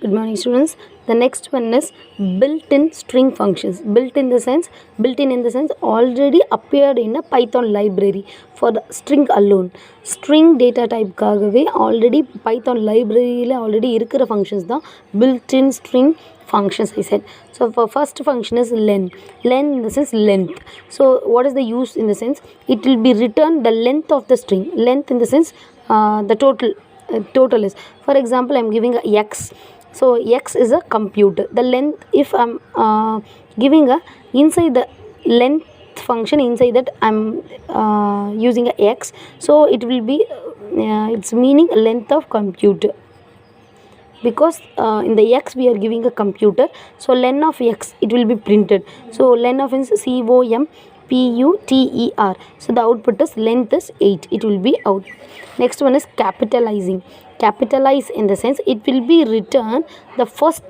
Good morning, students. The next one is built-in string functions. Built-in in the sense already appeared in a Python library for the string alone. String data type காகவே already Python libraryல already இருக்கிற functions தான் built-in string functions I said. So for first function is len. Len in the sense length. So what is the use in the sense? It will be returned the length of the string. Length in the sense the total is, for example, I'm giving a x. So x is a computer. The length, if I'm giving a inside the length function, inside that I'm using a x, so it will be it's meaning length of computer, because in the x we are giving a computer, so len of x it will be printed. So len of is COMPUTER, so the output is length is 8, it will be out. Next one is capitalizing. Capitalize in the sense it will be written the first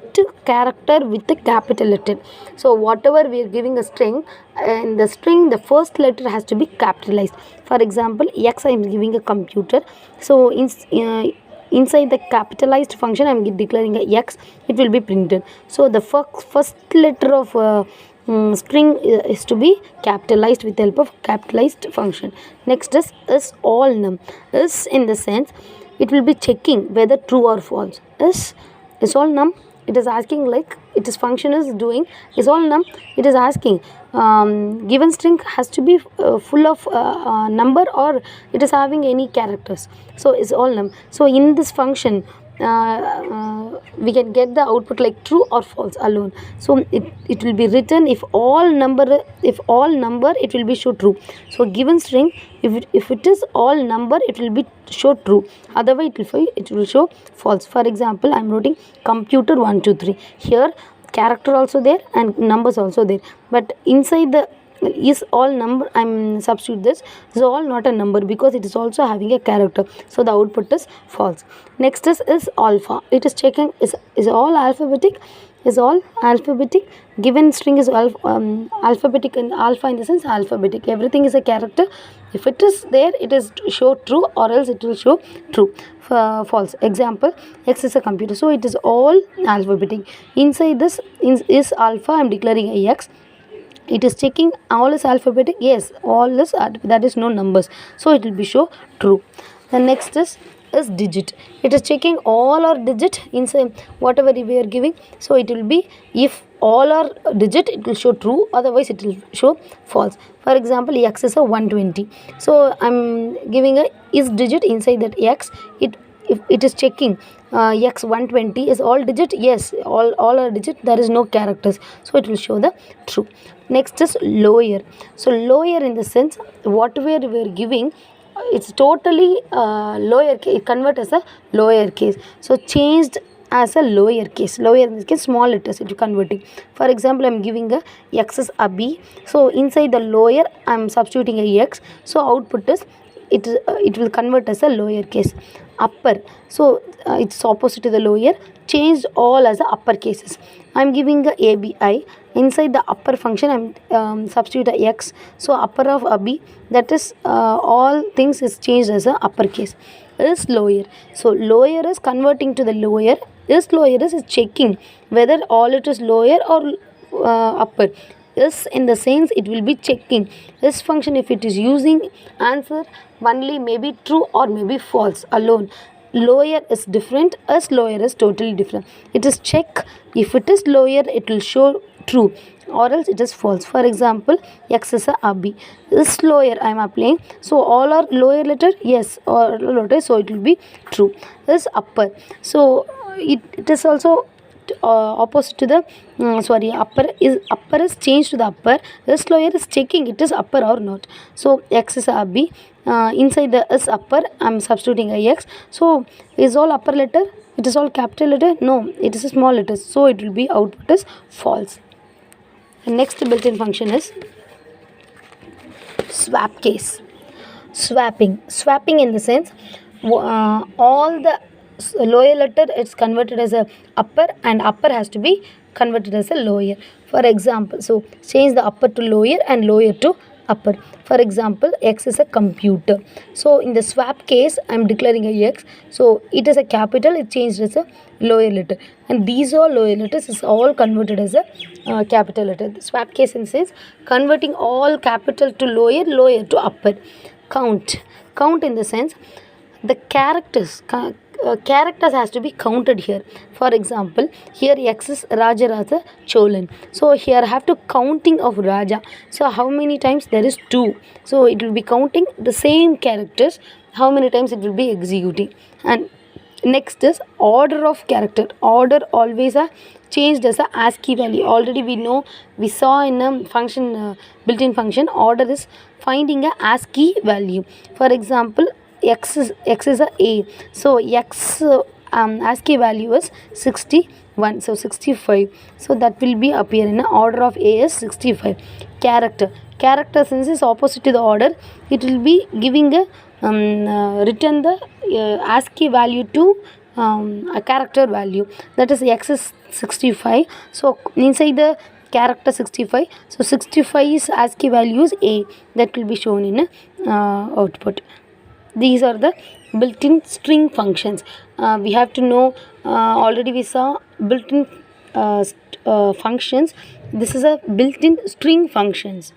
character with the capital letter. So whatever we are giving a string, in the string the first letter has to be capitalized. For example, x I am giving a computer, so inside the capitalized function I am declaring a x, it will be printed. So the first letter of string is to be capitalized with the help of capitalized function. Next is all num. Is in the sense it will be checking whether true or false. Is all num, it is asking, like it is function is doing is all num, it is asking given string has to be full of number or it is having any characters. So is all num. So in this function we can get the output like true or false alone. So it will be written if all number it will be show true. So given string, if it is all number it will be show true, otherwise it will show false. For example, I am writing computer 1 2 3. Here character also there and numbers also there, but inside the is all number I'm substitute this is all not a number because it is also having a character, so the output is false. Next is alpha. It is checking is all alphabetic, given string is alphabetic, and alpha in the sense alphabetic, everything is a character. If it is there it is show true or else it will show true. False. Example, x is a computer, so it is all alphabetic. Inside this is alpha, I am declaring a x. It is checking all is alphabetic, yes, all is that is no numbers, so it will be show true. The next is digit. It is checking all are digit inside whatever we are giving, so it will be if all are digit it will show true, otherwise it will show false. For example, x is a 120, so I'm giving a is digit inside that x. If it is checking x 120 is all digit, yes, all are digit, there is no characters, so it will show the true. Next is lower. So lower in the sense whatever we are giving, it's totally lower case, convert as a lower case, so changed as a lower case. Lower in this case small letters it is converting. For example, I'm giving a x is a b, so inside the lower I'm substituting a x, so output is it will convert as a lower case. Upper, so it's opposite to the lower, changed all as a upper cases. I'm giving a abi, inside the upper function I'm substitute a x, so upper of abi, that is all things is changed as a upper case. Is lower, so lower is converting to the lower, is lower is checking whether all it is lower or upper. Is in the sense it will be checking this function, if it is using answer only maybe true or maybe false alone. Lower is different, as lower is totally different. It is check, if it is lower it will show true or else it is false. For example, x is a abi, is lower I am applying, so all are lower letter, yes, or letter, so it will be true. Is upper, so it is also opposite to the upper is changed to the upper, is lower is checking it is upper or not. So x is a b, inside the is upper I'm substituting a x, so is all upper letter, it is all capital letter, no, it is a small letter, so it will be output is false. The next built-in function is swap case. Swapping in the sense all the lower letter it's converted as a upper and upper has to be converted as a lower. For example, so change the upper to lower and lower to upper. For example, x is a computer. So in the swap case, I'm declaring a x, so it is a capital, it changed as a lower letter, and these all lower letters is all converted as a capital letter. The swap case is converting all capital to lower, lower to upper. Count in the sense the characters has to be counted here. For example, here x is Rajaraja Cholan, so here I have to counting of Raja. So how many times? There is 2, so it will be counting the same characters, how many times it will be executing. And next is order of character. Order always are changed as a ASCII value. Already we know, we saw in a function, built-in function, order is finding a ASCII value. For example, x is a, so x ASCII value is 61, so 65, so that will be appear in a order of a is 65. Character since is opposite to the order, it will be giving a return the ASCII value to a character value, that is x is 65, so inside the character 65, so 65 is ASCII value is a, that will be shown in a output. These are the built-in string functions. We have to know, already we saw built-in functions. This is a built-in string functions.